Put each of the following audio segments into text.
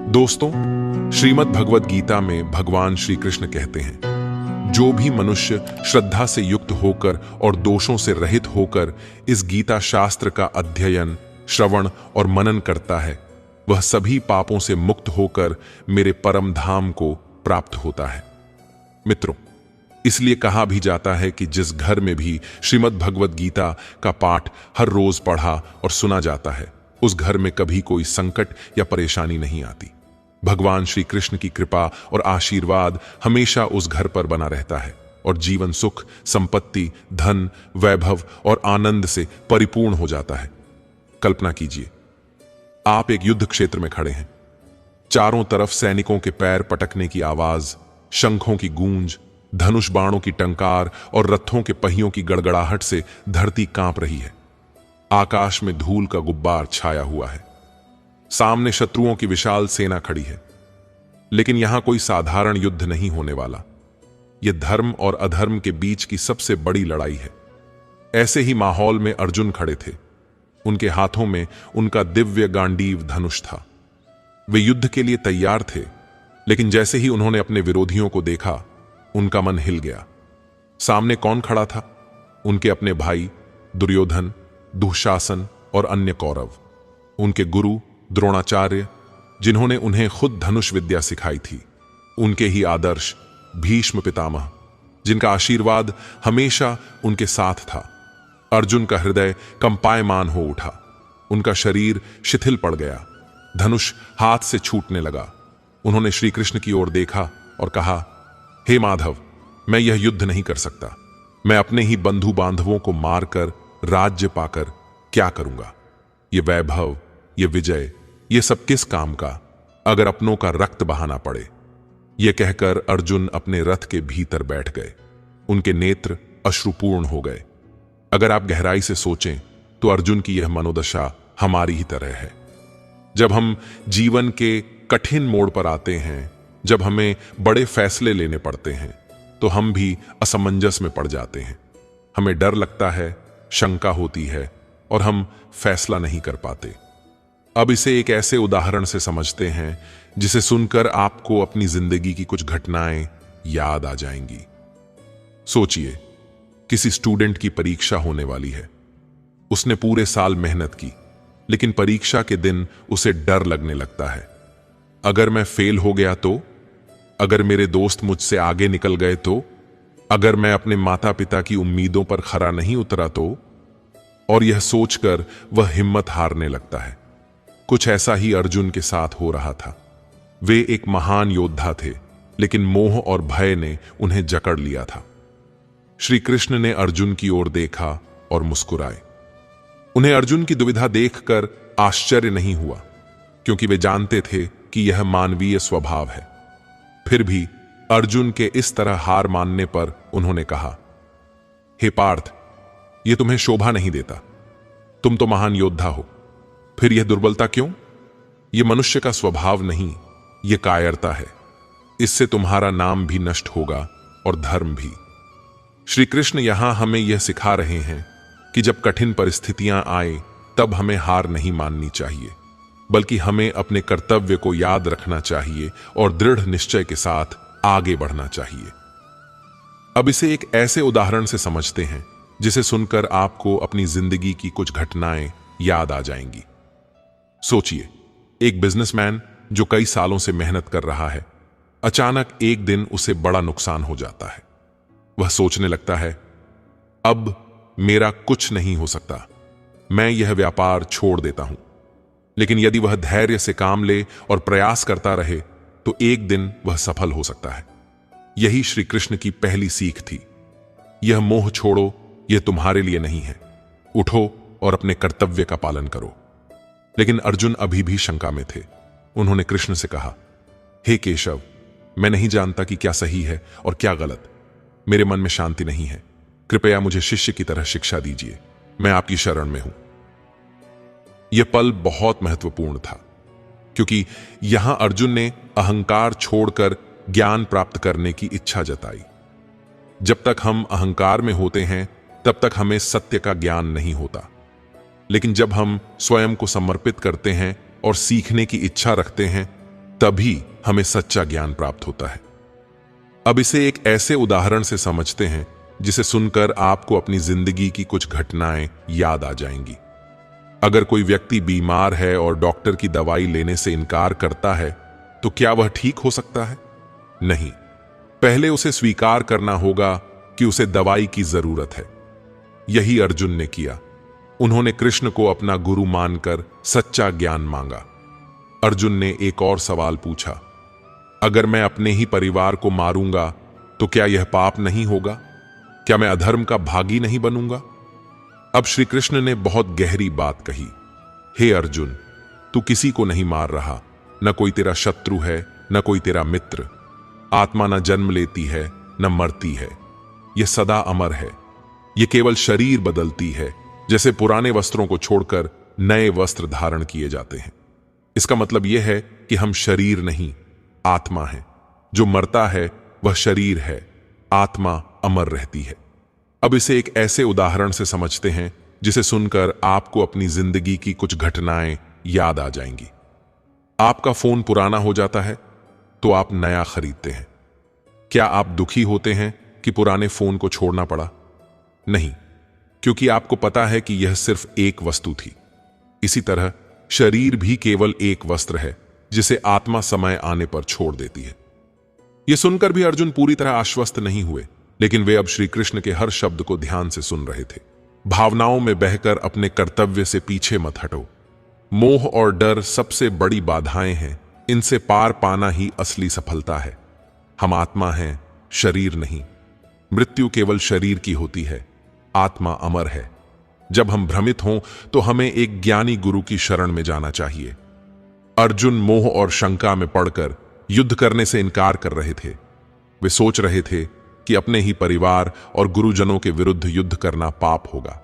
दोस्तों, श्रीमद् भगवद गीता में भगवान श्री कृष्ण कहते हैं, जो भी मनुष्य श्रद्धा से युक्त होकर और दोषों से रहित होकर इस गीता शास्त्र का अध्ययन, श्रवण और मनन करता है, वह सभी पापों से मुक्त होकर मेरे परम धाम को प्राप्त होता है। मित्रों, इसलिए कहा भी जाता है कि जिस घर में भी श्रीमद् भगवद गीता का पाठ हर रोज पढ़ा और सुना जाता है, उस घर में कभी कोई संकट या परेशानी नहीं आती। भगवान श्री कृष्ण की कृपा और आशीर्वाद हमेशा उस घर पर बना रहता है और जीवन सुख, संपत्ति, धन, वैभव और आनंद से परिपूर्ण हो जाता है। कल्पना कीजिए, आप एक युद्ध क्षेत्र में खड़े हैं। चारों तरफ सैनिकों के पैर पटकने की आवाज, शंखों की गूंज, धनुष बाणों की टंकार और रथों के पहियों की गड़गड़ाहट से धरती कांप रही है। आकाश में धूल का गुब्बार छाया हुआ है। सामने शत्रुओं की विशाल सेना खड़ी है। लेकिन यहां कोई साधारण युद्ध नहीं होने वाला। यह धर्म और अधर्म के बीच की सबसे बड़ी लड़ाई है। ऐसे ही माहौल में अर्जुन खड़े थे। उनके हाथों में उनका दिव्य गांडीव धनुष था। वे युद्ध के लिए तैयार थे, लेकिन जैसे ही उन्होंने अपने विरोधियों को देखा, उनका मन हिल गया। सामने कौन खड़ा था? उनके अपने भाई दुर्योधन, दुशासन और अन्य कौरव। उनके गुरु द्रोणाचार्य, जिन्होंने उन्हें खुद धनुष विद्या सिखाई थी। उनके ही आदर्श भीष्म पितामह, जिनका आशीर्वाद हमेशा उनके साथ था। अर्जुन का हृदय कंपायमान हो उठा। उनका शरीर शिथिल पड़ गया। धनुष हाथ से छूटने लगा। उन्होंने श्री कृष्ण की ओर देखा और कहा, हे माधव, मैं यह युद्ध नहीं कर सकता। मैं अपने ही बंधु बांधवों को मारकर राज्य पाकर क्या करूंगा? ये वैभव, ये विजय, ये सब किस काम का, अगर अपनों का रक्त बहाना पड़े? ये कहकर अर्जुन अपने रथ के भीतर बैठ गए। उनके नेत्र अश्रुपूर्ण हो गए। अगर आप गहराई से सोचें तो अर्जुन की यह मनोदशा हमारी ही तरह है। जब हम जीवन के कठिन मोड़ पर आते हैं, जब हमें बड़े फैसले लेने पड़ते हैं, तो हम भी असमंजस में पड़ जाते हैं। हमें डर लगता है, शंका होती है और हम फैसला नहीं कर पाते। अब इसे एक ऐसे उदाहरण से समझते हैं जिसे सुनकर आपको अपनी जिंदगी की कुछ घटनाएं याद आ जाएंगी। सोचिए, किसी स्टूडेंट की परीक्षा होने वाली है। उसने पूरे साल मेहनत की, लेकिन परीक्षा के दिन उसे डर लगने लगता है। अगर मैं फेल हो गया तो? अगर मेरे दोस्त मुझसे आगे निकल गए तो? अगर मैं अपने माता पिता की उम्मीदों पर खरा नहीं उतरा तो? और यह सोचकर वह हिम्मत हारने लगता है। कुछ ऐसा ही अर्जुन के साथ हो रहा था। वे एक महान योद्धा थे, लेकिन मोह और भय ने उन्हें जकड़ लिया था। श्री कृष्ण ने अर्जुन की ओर देखा और मुस्कुराए। उन्हें अर्जुन की दुविधा देखकर आश्चर्य नहीं हुआ, क्योंकि वे जानते थे कि यह मानवीय स्वभाव है। फिर भी अर्जुन के इस तरह हार मानने पर उन्होंने कहा, हे पार्थ, यह तुम्हें शोभा नहीं देता। तुम तो महान योद्धा हो, फिर यह दुर्बलता क्यों? यह मनुष्य का स्वभाव नहीं, यह कायरता है। इससे तुम्हारा नाम भी नष्ट होगा और धर्म भी। श्री कृष्ण यहां हमें यह सिखा रहे हैं कि जब कठिन परिस्थितियां आए, तब हमें हार नहीं माननी चाहिए, बल्कि हमें अपने कर्तव्य को याद रखना चाहिए और दृढ़ निश्चय के साथ आगे बढ़ना चाहिए। अब इसे एक ऐसे उदाहरण से समझते हैं जिसे सुनकर आपको अपनी जिंदगी की कुछ घटनाएं याद आ जाएंगी। सोचिए, एक बिजनेसमैन जो कई सालों से मेहनत कर रहा है, अचानक एक दिन उसे बड़ा नुकसान हो जाता है। वह सोचने लगता है, अब मेरा कुछ नहीं हो सकता, मैं यह व्यापार छोड़ देता हूं। लेकिन यदि वह धैर्य से काम ले और प्रयास करता रहे, तो एक दिन वह सफल हो सकता है। यही श्री कृष्ण की पहली सीख थी। यह मोह छोड़ो, यह तुम्हारे लिए नहीं है। उठो और अपने कर्तव्य का पालन करो। लेकिन अर्जुन अभी भी शंका में थे। उन्होंने कृष्ण से कहा, हे केशव, मैं नहीं जानता कि क्या सही है और क्या गलत। मेरे मन में शांति नहीं है। कृपया मुझे शिष्य की तरह शिक्षा दीजिए। मैं आपकी शरण में हूं। यह पल बहुत महत्वपूर्ण था, क्योंकि यहां अर्जुन ने अहंकार छोड़कर ज्ञान प्राप्त करने की इच्छा जताई। जब तक हम अहंकार में होते हैं, तब तक हमें सत्य का ज्ञान नहीं होता। लेकिन जब हम स्वयं को समर्पित करते हैं और सीखने की इच्छा रखते हैं, तभी हमें सच्चा ज्ञान प्राप्त होता है। अब इसे एक ऐसे उदाहरण से समझते हैं जिसे सुनकर आपको अपनी जिंदगी की कुछ घटनाएं याद आ जाएंगी। अगर कोई व्यक्ति बीमार है और डॉक्टर की दवाई लेने से इनकार करता है, तो क्या वह ठीक हो सकता है? नहीं। पहले उसे स्वीकार करना होगा कि उसे दवाई की जरूरत है। यही अर्जुन ने किया। उन्होंने कृष्ण को अपना गुरु मानकर सच्चा ज्ञान मांगा। अर्जुन ने एक और सवाल पूछा, अगर मैं अपने ही परिवार को मारूंगा तो क्या यह पाप नहीं होगा? क्या मैं अधर्म का भागी नहीं बनूंगा? अब श्री कृष्ण ने बहुत गहरी बात कही, हे अर्जुन, तू किसी को नहीं मार रहा, न कोई तेरा शत्रु है, न कोई तेरा मित्र। आत्मा न जन्म लेती है, न मरती है, यह सदा अमर है। यह केवल शरीर बदलती है, जैसे पुराने वस्त्रों को छोड़कर नए वस्त्र धारण किए जाते हैं। इसका मतलब यह है कि हम शरीर नहीं, आत्मा है। जो मरता है वह शरीर है, आत्मा अमर रहती है। अब इसे एक ऐसे उदाहरण से समझते हैं जिसे सुनकर आपको अपनी जिंदगी की कुछ घटनाएं याद आ जाएंगी। आपका फोन पुराना हो जाता है तो आप नया खरीदते हैं। क्या आप दुखी होते हैं कि पुराने फोन को छोड़ना पड़ा? नहीं, क्योंकि आपको पता है कि यह सिर्फ एक वस्तु थी। इसी तरह शरीर भी केवल एक वस्त्र है जिसे आत्मा समय आने पर छोड़ देती है। यह सुनकर भी अर्जुन पूरी तरह आश्वस्त नहीं हुए, लेकिन वे अब श्री कृष्ण के हर शब्द को ध्यान से सुन रहे थे। भावनाओं में बहकर अपने कर्तव्य से पीछे मत हटो। मोह और डर सबसे बड़ी बाधाएं हैं, इनसे पार पाना ही असली सफलता है। हम आत्मा हैं, शरीर नहीं। मृत्यु केवल शरीर की होती है, आत्मा अमर है। जब हम भ्रमित हों तो हमें एक ज्ञानी गुरु की शरण में जाना चाहिए। अर्जुन मोह और शंका में पड़कर युद्ध करने से इनकार कर रहे थे। वे सोच रहे थे कि अपने ही परिवार और गुरुजनों के विरुद्ध युद्ध करना पाप होगा,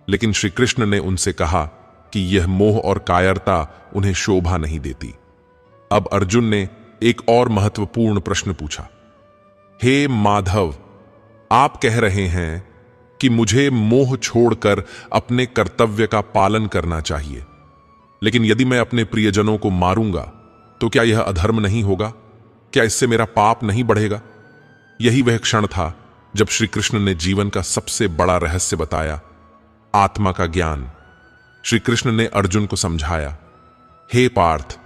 लेकिन श्री कृष्ण ने उनसे कहा कि यह मोह और कायरता उन्हें शोभा नहीं देती। अब अर्जुन ने एक और महत्वपूर्ण प्रश्न पूछा, हे माधव, आप कह रहे हैं कि मुझे मोह छोड़कर अपने कर्तव्य का पालन करना चाहिए, लेकिन यदि मैं अपने प्रियजनों को मारूंगा तो क्या यह अधर्म नहीं होगा? क्या इससे मेरा पाप नहीं बढ़ेगा? यही वह क्षण था जब श्री कृष्ण ने जीवन का सबसे बड़ा रहस्य बताया, आत्मा का ज्ञान। श्री कृष्ण ने अर्जुन को समझाया, हे पार्थ,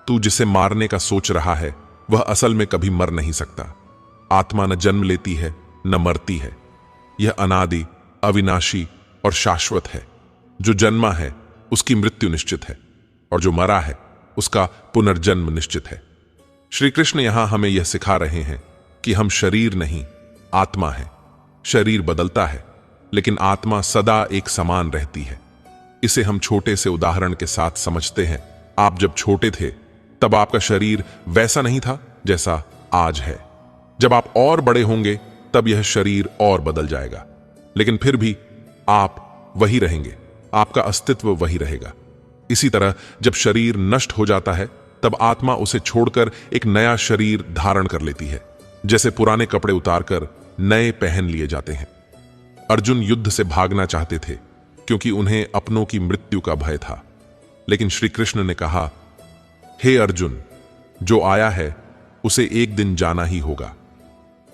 तू जिसे मारने का सोच रहा है वह असल में कभी मर नहीं सकता। आत्मा न जन्म लेती है, न मरती है। यह अनादि, अविनाशी और शाश्वत है। जो जन्मा है उसकी मृत्यु निश्चित है, और जो मरा है उसका पुनर्जन्म निश्चित है। श्री कृष्ण यहां हमें यह सिखा रहे हैं कि हम शरीर नहीं, आत्मा है। शरीर बदलता है, लेकिन आत्मा सदा एक समान रहती है। इसे हम छोटे से उदाहरण के साथ समझते हैं। आप जब छोटे थे तब आपका शरीर वैसा नहीं था जैसा आज है। जब आप और बड़े होंगे तब यह शरीर और बदल जाएगा, लेकिन फिर भी आप वही रहेंगे, आपका अस्तित्व वही रहेगा। इसी तरह जब शरीर नष्ट हो जाता है तब आत्मा उसे छोड़कर एक नया शरीर धारण कर लेती है, जैसे पुराने कपड़े उतारकर नए पहन लिए जाते हैं। अर्जुन युद्ध से भागना चाहते थे क्योंकि उन्हें अपनों की मृत्यु का भय था, लेकिन श्री कृष्ण ने कहा, हे अर्जुन, जो आया है उसे एक दिन जाना ही होगा।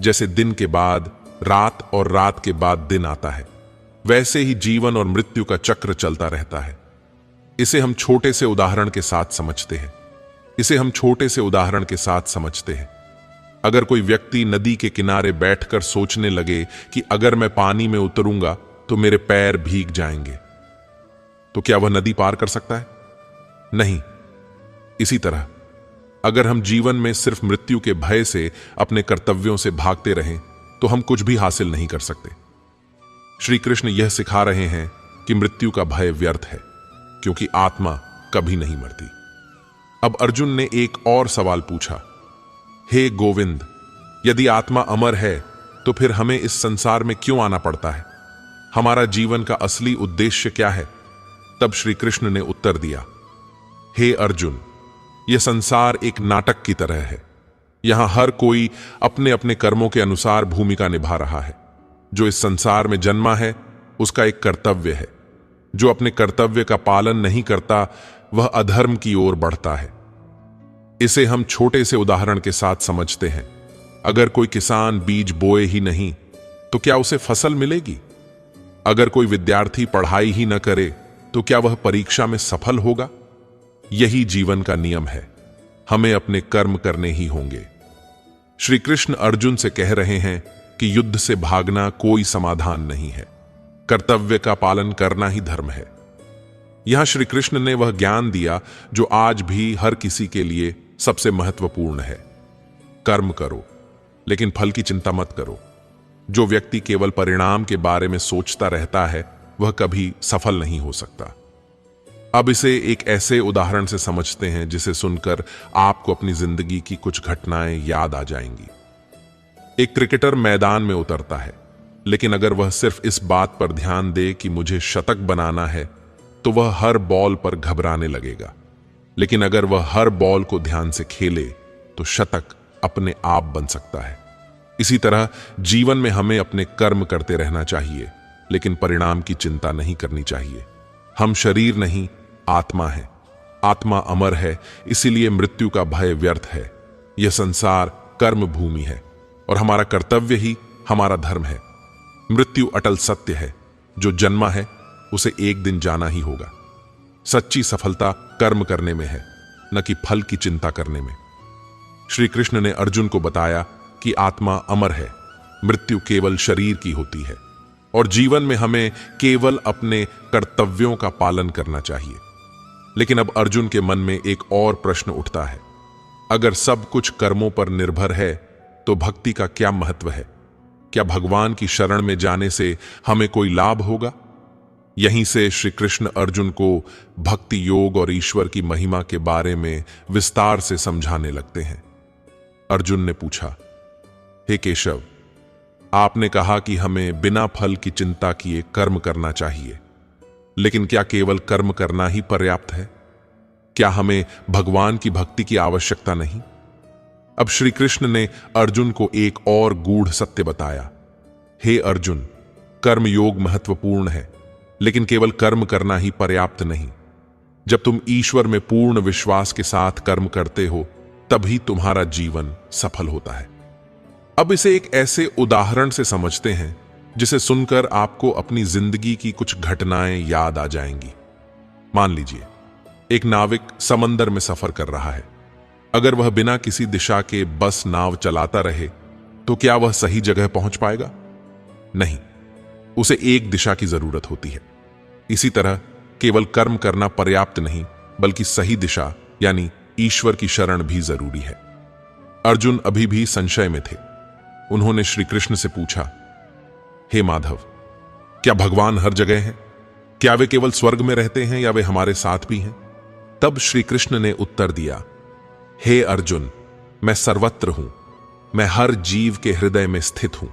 जैसे दिन के बाद रात और रात के बाद दिन आता है, वैसे ही जीवन और मृत्यु का चक्र चलता रहता है। इसे हम छोटे से उदाहरण के साथ समझते हैं। अगर कोई व्यक्ति नदी के किनारे बैठकर सोचने लगे कि अगर मैं पानी में उतरूंगा तो मेरे पैर भीग जाएंगे, तो क्या वह नदी पार कर सकता है? नहीं। इसी तरह अगर हम जीवन में सिर्फ मृत्यु के भय से अपने कर्तव्यों से भागते रहें तो हम कुछ भी हासिल नहीं कर सकते। श्री कृष्ण यह सिखा रहे हैं कि मृत्यु का भय व्यर्थ है, क्योंकि आत्मा कभी नहीं मरती। अब अर्जुन ने एक और सवाल पूछा, हे गोविंद, यदि आत्मा अमर है तो फिर हमें इस संसार में क्यों आना पड़ता है? हमारा जीवन का असली उद्देश्य क्या है? तब श्री कृष्ण ने उत्तर दिया, हे अर्जुन, यह संसार एक नाटक की तरह है। यहां हर कोई अपने अपने कर्मों के अनुसार भूमिका निभा रहा है। जो इस संसार में जन्मा है उसका एक कर्तव्य है। जो अपने कर्तव्य का पालन नहीं करता वह अधर्म की ओर बढ़ता है। इसे हम छोटे से उदाहरण के साथ समझते हैं। अगर कोई किसान बीज बोए ही नहीं तो क्या उसे फसल मिलेगी? अगर कोई विद्यार्थी पढ़ाई ही न करे तो क्या वह परीक्षा में सफल होगा? यही जीवन का नियम है, हमें अपने कर्म करने ही होंगे। श्री कृष्ण अर्जुन से कह रहे हैं कि युद्ध से भागना कोई समाधान नहीं है, कर्तव्य का पालन करना ही धर्म है। यहां श्री कृष्ण ने वह ज्ञान दिया जो आज भी हर किसी के लिए सबसे महत्वपूर्ण है। कर्म करो, लेकिन फल की चिंता मत करो। जो व्यक्ति केवल परिणाम के बारे में सोचता रहता है वह कभी सफल नहीं हो सकता। अब इसे एक ऐसे उदाहरण से समझते हैं जिसे सुनकर आपको अपनी जिंदगी की कुछ घटनाएं याद आ जाएंगी। एक क्रिकेटर मैदान में उतरता है, लेकिन अगर वह सिर्फ इस बात पर ध्यान दे कि मुझे शतक बनाना है तो वह हर बॉल पर घबराने लगेगा। लेकिन अगर वह हर बॉल को ध्यान से खेले तो शतक अपने आप बन सकता है। इसी तरह जीवन में हमें अपने कर्म करते रहना चाहिए, लेकिन परिणाम की चिंता नहीं करनी चाहिए। हम शरीर नहीं, आत्मा है। आत्मा अमर है, इसीलिए मृत्यु का भय व्यर्थ है। यह संसार कर्म भूमि है और हमारा कर्तव्य ही हमारा धर्म है। मृत्यु अटल सत्य है, जो जन्मा है उसे एक दिन जाना ही होगा। सच्ची सफलता कर्म करने में है, न कि फल की चिंता करने में। श्री कृष्ण ने अर्जुन को बताया कि आत्मा अमर है, मृत्यु केवल शरीर की होती है और जीवन में हमें केवल अपने कर्तव्यों का पालन करना चाहिए। लेकिन अब अर्जुन के मन में एक और प्रश्न उठता है, अगर सब कुछ कर्मों पर निर्भर है तो भक्ति का क्या महत्व है? क्या भगवान की शरण में जाने से हमें कोई लाभ होगा? यहीं से श्री कृष्ण अर्जुन को भक्ति योग और ईश्वर की महिमा के बारे में विस्तार से समझाने लगते हैं। अर्जुन ने पूछा, हे केशव, आपने कहा कि हमें बिना फल की चिंता किए कर्म करना चाहिए, लेकिन क्या केवल कर्म करना ही पर्याप्त है? क्या हमें भगवान की भक्ति की आवश्यकता नहीं? अब श्री कृष्ण ने अर्जुन को एक और गूढ़ सत्य बताया। हे अर्जुन, कर्म योग महत्वपूर्ण है, लेकिन केवल कर्म करना ही पर्याप्त नहीं। जब तुम ईश्वर में पूर्ण विश्वास के साथ कर्म करते हो तभी तुम्हारा जीवन सफल होता है। अब इसे एक ऐसे उदाहरण से समझते हैं जिसे सुनकर आपको अपनी जिंदगी की कुछ घटनाएं याद आ जाएंगी। मान लीजिए एक नाविक समंदर में सफर कर रहा है। अगर वह बिना किसी दिशा के बस नाव चलाता रहे तो क्या वह सही जगह पहुंच पाएगा? नहीं, उसे एक दिशा की जरूरत होती है। इसी तरह केवल कर्म करना पर्याप्त नहीं, बल्कि सही दिशा यानी ईश्वर की शरण भी जरूरी है। अर्जुन अभी भी संशय में थे। उन्होंने श्री कृष्ण से पूछा, हे माधव, क्या भगवान हर जगह हैं? क्या वे केवल स्वर्ग में रहते हैं या वे हमारे साथ भी हैं? तब श्री कृष्ण ने उत्तर दिया, हे अर्जुन, मैं सर्वत्र हूं। मैं हर जीव के हृदय में स्थित हूं।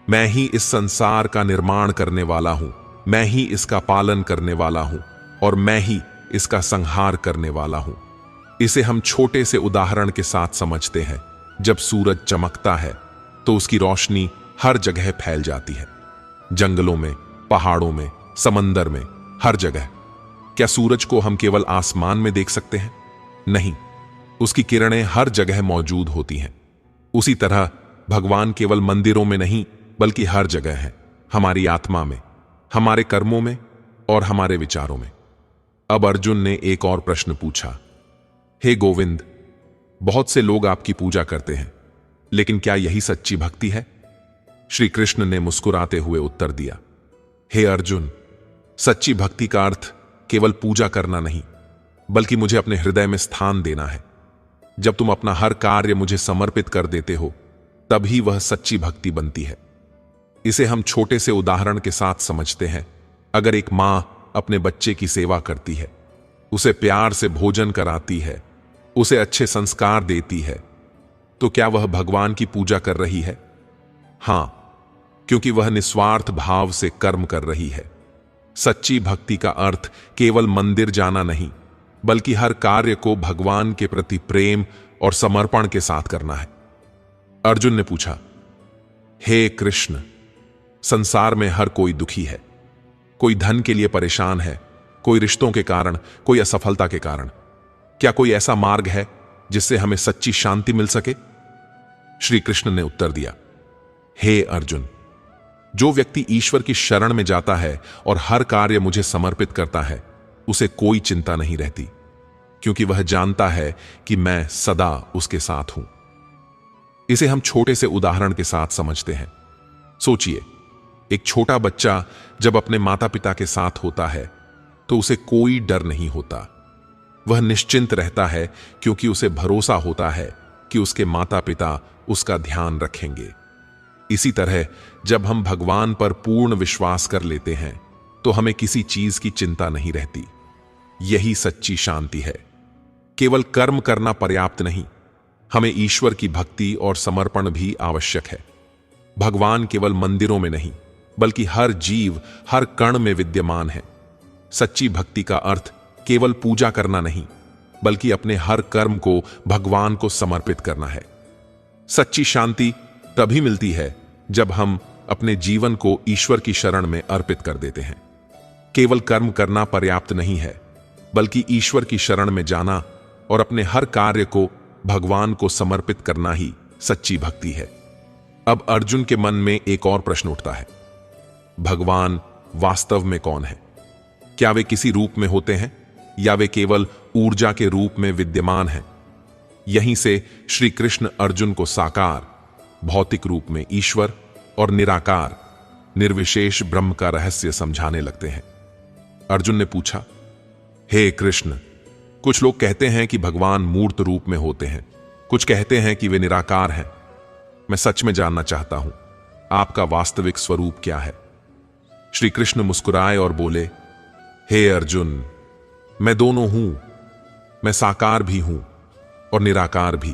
मैं ही इस संसार का निर्माण करने वाला हूं। मैं ही इसका पालन करने वाला हूं और मैं ही इसका संहार करने वाला हूं। इसे हम छोटे से उदाहरण के साथ समझते हैं। जब सूरज चमकता है तो उसकी रोशनी हर जगह फैल जाती है, जंगलों में, पहाड़ों में, समंदर में, हर जगह। क्या सूरज को हम केवल आसमान में देख सकते हैं? नहीं, उसकी किरणें हर जगह मौजूद होती हैं। उसी तरह भगवान केवल मंदिरों में नहीं बल्कि हर जगह है, हमारी आत्मा में, हमारे कर्मों में और हमारे विचारों में। अब अर्जुन ने एक और प्रश्न पूछा, हे गोविंद, बहुत से लोग आपकी पूजा करते हैं, लेकिन क्या यही सच्ची भक्ति है? श्री कृष्ण ने मुस्कुराते हुए उत्तर दिया, हे अर्जुन, सच्ची भक्ति का अर्थ केवल पूजा करना नहीं बल्कि मुझे अपने हृदय में स्थान देना है। जब तुम अपना हर कार्य मुझे समर्पित कर देते हो तभी वह सच्ची भक्ति बनती है। इसे हम छोटे से उदाहरण के साथ समझते हैं। अगर एक मां अपने बच्चे की सेवा करती है, उसे प्यार से भोजन कराती है, उसे अच्छे संस्कार देती है, तो क्या वह भगवान की पूजा कर रही है? हां, क्योंकि वह निस्वार्थ भाव से कर्म कर रही है। सच्ची भक्ति का अर्थ केवल मंदिर जाना नहीं बल्कि हर कार्य को भगवान के प्रति प्रेम और समर्पण के साथ करना है। अर्जुन ने पूछा, हे कृष्ण, संसार में हर कोई दुखी है। कोई धन के लिए परेशान है, कोई रिश्तों के कारण, कोई असफलता के कारण। क्या कोई ऐसा मार्ग है जिससे हमें सच्ची शांति मिल सके? श्री कृष्ण ने उत्तर दिया, हे अर्जुन, जो व्यक्ति ईश्वर की शरण में जाता है और हर कार्य मुझे समर्पित करता है, उसे कोई चिंता नहीं रहती, क्योंकि वह जानता है कि मैं सदा उसके साथ हूं। इसे हम छोटे से उदाहरण के साथ समझते हैं। सोचिए, एक छोटा बच्चा जब अपने माता पिता के साथ होता है तो उसे कोई डर नहीं होता। वह निश्चिंत रहता है क्योंकि उसे भरोसा होता है कि उसके माता पिता उसका ध्यान रखेंगे। इसी तरह जब हम भगवान पर पूर्ण विश्वास कर लेते हैं तो हमें किसी चीज की चिंता नहीं रहती। यही सच्ची शांति है। केवल कर्म करना पर्याप्त नहीं, हमें ईश्वर की भक्ति और समर्पण भी आवश्यक है। भगवान केवल मंदिरों में नहीं, बल्कि हर जीव, हर कण में विद्यमान है। सच्ची भक्ति का अर्थ केवल पूजा करना नहीं, बल्कि अपने हर कर्म को भगवान को समर्पित करना है। सच्ची शांति तभी मिलती है जब हम अपने जीवन को ईश्वर की शरण में अर्पित कर देते हैं। केवल कर्म करना पर्याप्त नहीं है, बल्कि ईश्वर की शरण में जाना और अपने हर कार्य को भगवान को समर्पित करना ही सच्ची भक्ति है। अब अर्जुन के मन में एक और प्रश्न उठता है, भगवान वास्तव में कौन है? क्या वे किसी रूप में होते हैं या वे केवल ऊर्जा के रूप में विद्यमान हैं? यहीं से श्री कृष्ण अर्जुन को साकार, भौतिक रूप में ईश्वर और निराकार, निर्विशेष ब्रह्म का रहस्य समझाने लगते हैं। अर्जुन ने पूछा, हे कृष्ण, कुछ लोग कहते हैं कि भगवान मूर्त रूप में होते हैं, कुछ कहते हैं कि वे निराकार हैं। मैं सच में जानना चाहता हूं, आपका वास्तविक स्वरूप क्या है? श्री कृष्ण मुस्कुराए और बोले, हे अर्जुन, मैं दोनों हूं। मैं साकार भी हूं और निराकार भी।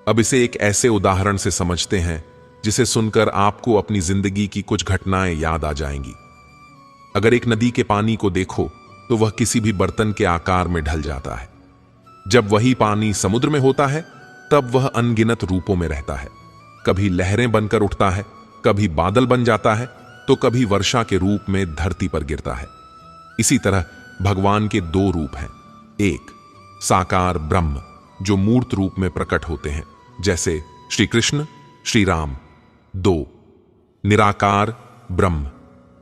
अब इसे एक ऐसे उदाहरण से समझते हैं जिसे सुनकर आपको अपनी जिंदगी की कुछ घटनाएं याद आ जाएंगी। अगर एक नदी के पानी को देखो तो वह किसी भी बर्तन के आकार में ढल जाता है। जब वही पानी समुद्र में होता है तब वह अनगिनत रूपों में रहता है। कभी लहरें बनकर उठता है, कभी बादल बन जाता है, तो कभी वर्षा के रूप में धरती पर गिरता है। इसी तरह भगवान के दो रूप हैं, एक साकार ब्रह्म जो मूर्त रूप में प्रकट होते हैं जैसे श्री कृष्ण, श्री राम। दो निराकार ब्रह्म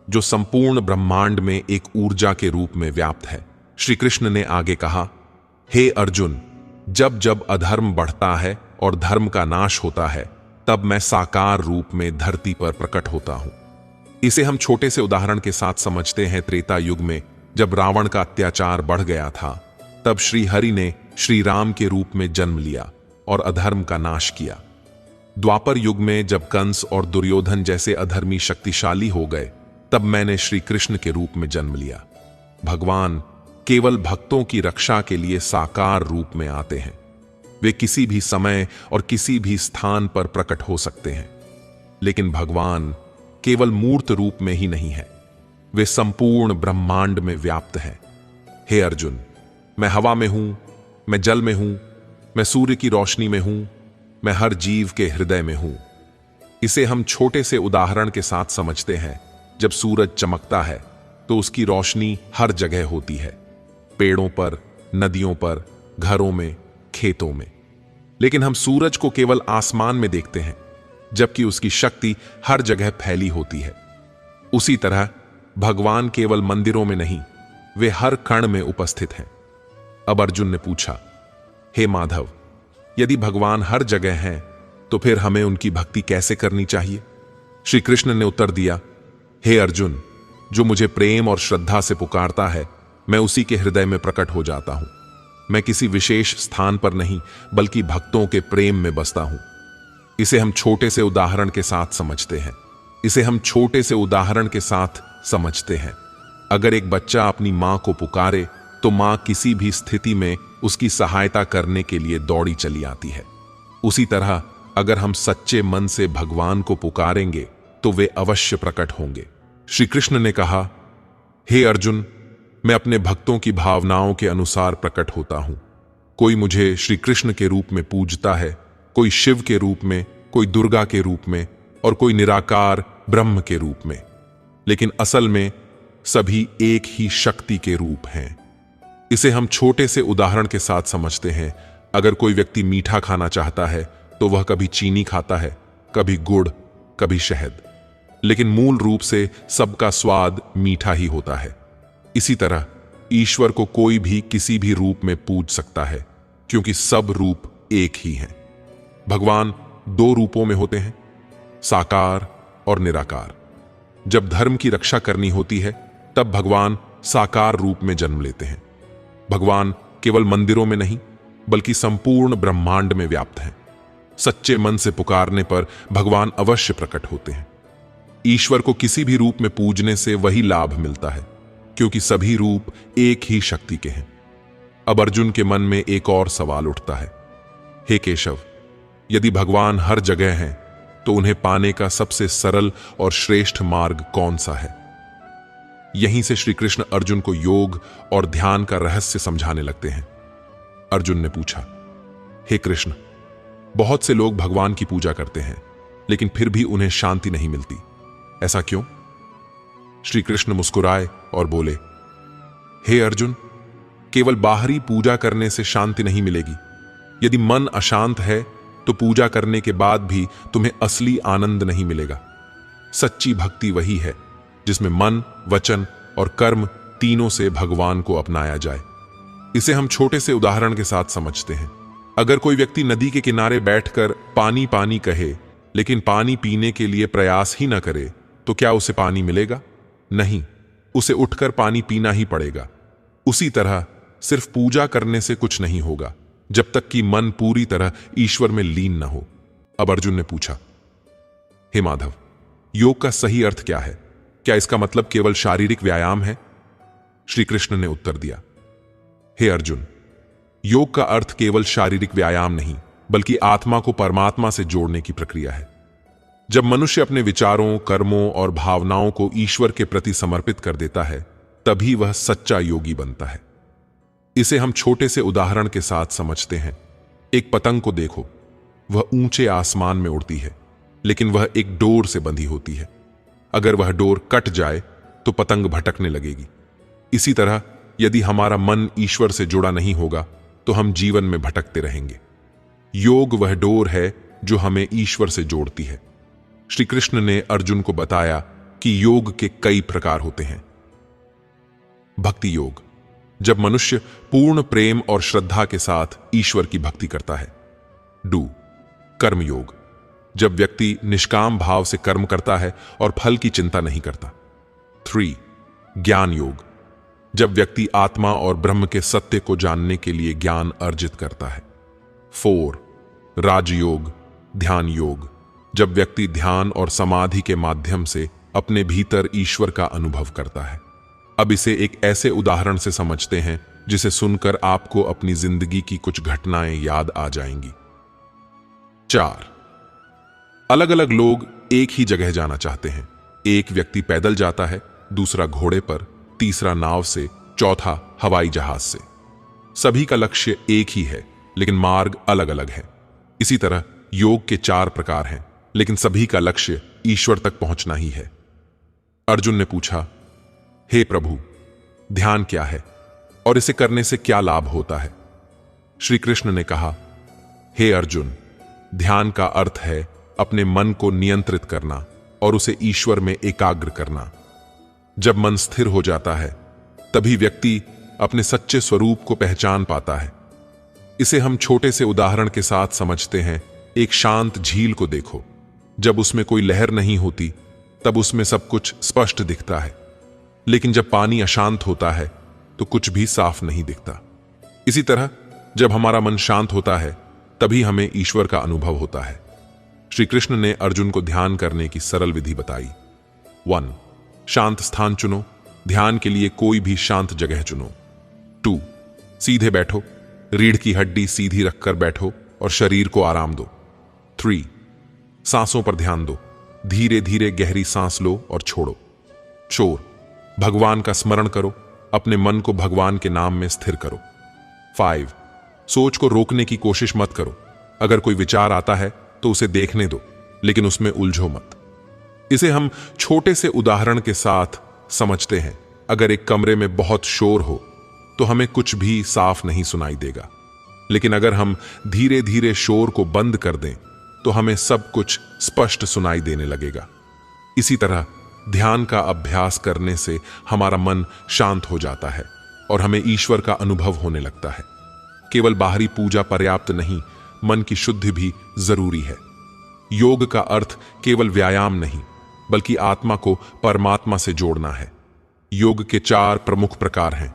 जो संपूर्ण ब्रह्मांड में एक ऊर्जा के रूप में व्याप्त है। श्री कृष्ण ने आगे कहा, हे अर्जुन, जब जब अधर्म बढ़ता है और धर्म का नाश होता है तब मैं साकार रूप में धरती पर प्रकट होता हूं। इसे हम छोटे से उदाहरण के साथ समझते हैं। त्रेता युग में जब रावण का अत्याचार बढ़ गया था तब श्री हरि ने श्री राम के रूप में जन्म लिया और अधर्म का नाश किया। द्वापर युग में जब कंस और दुर्योधन जैसे अधर्मी शक्तिशाली हो गए तब मैंने श्री कृष्ण के रूप में जन्म लिया। भगवान केवल भक्तों की रक्षा के लिए साकार रूप में आते हैं। वे किसी भी समय और किसी भी स्थान पर प्रकट हो सकते हैं, लेकिन भगवान केवल मूर्त रूप में ही नहीं है, वे संपूर्ण ब्रह्मांड में व्याप्त हैं। हे अर्जुन, मैं हवा में हूं, मैं जल में हूं, मैं सूर्य की रोशनी में हूं, मैं हर जीव के हृदय में हूं। इसे हम छोटे से उदाहरण के साथ समझते हैं। जब सूरज चमकता है तो उसकी रोशनी हर जगह होती है, पेड़ों पर, नदियों पर, घरों में, खेतों में। लेकिन हम सूरज को केवल आसमान में देखते हैं, जबकि उसकी शक्ति हर जगह फैली होती है। उसी तरह भगवान केवल मंदिरों में नहीं, वे हर कण में उपस्थित हैं। अब अर्जुन ने पूछा, हे माधव, यदि भगवान हर जगह हैं तो फिर हमें उनकी भक्ति कैसे करनी चाहिए? श्री कृष्ण ने उत्तर दिया, हे अर्जुन, जो मुझे प्रेम और श्रद्धा से पुकारता है मैं उसी के हृदय में प्रकट हो जाता हूं। मैं किसी विशेष स्थान पर नहीं बल्कि भक्तों के प्रेम में बसता हूं। इसे हम छोटे से उदाहरण के साथ समझते हैं। अगर एक बच्चा अपनी मां को पुकारे तो मां किसी भी स्थिति में उसकी सहायता करने के लिए दौड़ी चली आती है। उसी तरह अगर हम सच्चे मन से भगवान को पुकारेंगे तो वे अवश्य प्रकट होंगे। श्री कृष्ण ने कहा, हे अर्जुन, मैं अपने भक्तों की भावनाओं के अनुसार प्रकट होता हूं। कोई मुझे श्री कृष्ण के रूप में पूजता है, कोई शिव के रूप में, कोई दुर्गा के रूप में और कोई निराकार ब्रह्म के रूप में। लेकिन असल में सभी एक ही शक्ति के रूप हैं। इसे हम छोटे से उदाहरण के साथ समझते हैं। अगर कोई व्यक्ति मीठा खाना चाहता है तो वह कभी चीनी खाता है, कभी गुड़, कभी शहद, लेकिन मूल रूप से सबका स्वाद मीठा ही होता है। इसी तरह ईश्वर को कोई भी किसी भी रूप में पूज सकता है, क्योंकि सब रूप एक ही हैं। भगवान दो रूपों में होते हैं, साकार और निराकार। जब धर्म की रक्षा करनी होती है तब भगवान साकार रूप में जन्म लेते हैं। भगवान केवल मंदिरों में नहीं बल्कि संपूर्ण ब्रह्मांड में व्याप्त हैं। सच्चे मन से पुकारने पर भगवान अवश्य प्रकट होते हैं। ईश्वर को किसी भी रूप में पूजने से वही लाभ मिलता है, क्योंकि सभी रूप एक ही शक्ति के हैं। अब अर्जुन के मन में एक और सवाल उठता है, हे केशव, यदि भगवान हर जगह हैं तो उन्हें पाने का सबसे सरल और श्रेष्ठ मार्ग कौन सा है? यहीं से श्री कृष्ण अर्जुन को योग और ध्यान का रहस्य समझाने लगते हैं। अर्जुन ने पूछा, हे कृष्ण, बहुत से लोग भगवान की पूजा करते हैं लेकिन फिर भी उन्हें शांति नहीं मिलती, ऐसा क्यों? श्री कृष्ण मुस्कुराए और बोले, हे अर्जुन, केवल बाहरी पूजा करने से शांति नहीं मिलेगी। यदि मन अशांत है तो पूजा करने के बाद भी तुम्हें असली आनंद नहीं मिलेगा। सच्ची भक्ति वही है जिसमें मन, वचन और कर्म तीनों से भगवान को अपनाया जाए। इसे हम छोटे से उदाहरण के साथ समझते हैं। अगर कोई व्यक्ति नदी के किनारे बैठकर पानी पानी कहे लेकिन पानी पीने के लिए प्रयास ही न करे तो क्या उसे पानी मिलेगा? नहीं, उसे उठकर पानी पीना ही पड़ेगा। उसी तरह सिर्फ पूजा करने से कुछ नहीं होगा जब तक कि मन पूरी तरह ईश्वर में लीन न हो। अब अर्जुन ने पूछा, हे माधव, योग का सही अर्थ क्या है? क्या इसका मतलब केवल शारीरिक व्यायाम है? श्री कृष्ण ने उत्तर दिया, हे अर्जुन, योग का अर्थ केवल शारीरिक व्यायाम नहीं बल्कि आत्मा को परमात्मा से जोड़ने की प्रक्रिया है। जब मनुष्य अपने विचारों, कर्मों और भावनाओं को ईश्वर के प्रति समर्पित कर देता है तभी वह सच्चा योगी बनता है। इसे हम छोटे से उदाहरण के साथ समझते हैं। एक पतंग को देखो, वह ऊंचे आसमान में उड़ती है लेकिन वह एक डोर से बंधी होती है। अगर वह डोर कट जाए तो पतंग भटकने लगेगी। इसी तरह यदि हमारा मन ईश्वर से जुड़ा नहीं होगा तो हम जीवन में भटकते रहेंगे। योग वह डोर है जो हमें ईश्वर से जोड़ती है। श्री कृष्ण ने अर्जुन को बताया कि योग के कई प्रकार होते हैं। भक्ति योग, जब मनुष्य पूर्ण प्रेम और श्रद्धा के साथ ईश्वर की भक्ति करता है। डू, कर्म योग, जब व्यक्ति निष्काम भाव से कर्म करता है और फल की चिंता नहीं करता। 3, ज्ञान योग, जब व्यक्ति आत्मा और ब्रह्म के सत्य को जानने के लिए ज्ञान अर्जित करता है। 4, राजयोग, ध्यान योग, जब व्यक्ति ध्यान और समाधि के माध्यम से अपने भीतर ईश्वर का अनुभव करता है। अब इसे एक ऐसे उदाहरण से समझते हैं जिसे सुनकर आपको अपनी जिंदगी की कुछ घटनाएं याद आ जाएंगी। 4, अलग अलग लोग एक ही जगह जाना चाहते हैं। एक व्यक्ति पैदल जाता है, दूसरा घोड़े पर, तीसरा नाव से, चौथा हवाई जहाज से। सभी का लक्ष्य एक ही है लेकिन मार्ग अलग अलग है। इसी तरह योग के 4 प्रकार हैं लेकिन सभी का लक्ष्य ईश्वर तक पहुंचना ही है। अर्जुन ने पूछा, हे प्रभु, ध्यान क्या है और इसे करने से क्या लाभ होता है? श्री कृष्ण ने कहा, हे अर्जुन, ध्यान का अर्थ है अपने मन को नियंत्रित करना और उसे ईश्वर में एकाग्र करना। जब मन स्थिर हो जाता है तभी व्यक्ति अपने सच्चे स्वरूप को पहचान पाता है। इसे हम छोटे से उदाहरण के साथ समझते हैं। एक शांत झील को देखो, जब उसमें कोई लहर नहीं होती तब उसमें सब कुछ स्पष्ट दिखता है, लेकिन जब पानी अशांत होता है तो कुछ भी साफ नहीं दिखता। इसी तरह जब हमारा मन शांत होता है तभी हमें ईश्वर का अनुभव होता है। श्री कृष्ण ने अर्जुन को ध्यान करने की सरल विधि बताई। 1, शांत स्थान चुनो, ध्यान के लिए कोई भी शांत जगह चुनो। 2, सीधे बैठो, रीढ़ की हड्डी सीधी रखकर बैठो और शरीर को आराम दो। 3, सांसों पर ध्यान दो, धीरे धीरे गहरी सांस लो और छोड़ो। 4, भगवान का स्मरण करो, अपने मन को भगवान के नाम में स्थिर करो। 5, सोच को रोकने की कोशिश मत करो। अगर कोई विचार आता है तो उसे देखने दो, लेकिन उसमें उलझो मत। इसे हम छोटे से उदाहरण के साथ समझते हैं। अगर एक कमरे में बहुत शोर हो तो हमें कुछ भी साफ नहीं सुनाई देगा, लेकिन अगर हम धीरे धीरे शोर को बंद कर दें तो हमें सब कुछ स्पष्ट सुनाई देने लगेगा। इसी तरह ध्यान का अभ्यास करने से हमारा मन शांत हो जाता है और हमें ईश्वर का अनुभव होने लगता है। केवल बाहरी पूजा पर्याप्त नहीं, मन की शुद्धि भी जरूरी है। योग का अर्थ केवल व्यायाम नहीं, बल्कि आत्मा को परमात्मा से जोड़ना है। योग के 4 प्रमुख प्रकार हैं: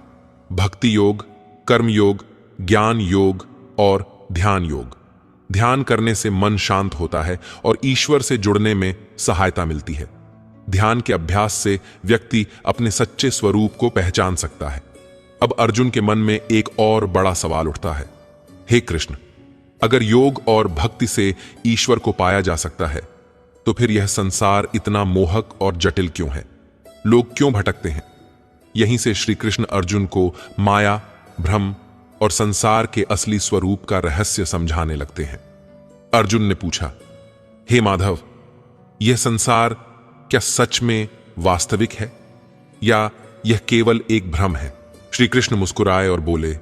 भक्ति योग, कर्म योग, ज्ञान योग और ध्यान योग। ध्यान करने से मन शांत होता है और ईश्वर से जुड़ने में सहायता मिलती है। ध्यान के अभ्यास से व्यक्ति अपने सच्चे स्वरूप को पहचान सकता है। अब अर्जुन के मन में एक और बड़ा सवाल उठता है। हे कृष्ण, अगर योग और भक्ति से ईश्वर को पाया जा सकता है, तो फिर यह संसार इतना मोहक और जटिल क्यों है? लोग क्यों भटकते हैं? यहीं से श्री कृष्ण अर्जुन को माया, भ्रम और संसार के असली स्वरूप का रहस्य समझाने लगते हैं। अर्जुन ने पूछा, हे माधव, यह संसार क्या सच में वास्तविक है या यह केवल एक भ्रम है? श्री कृष्ण मुस्कुराए और बोले,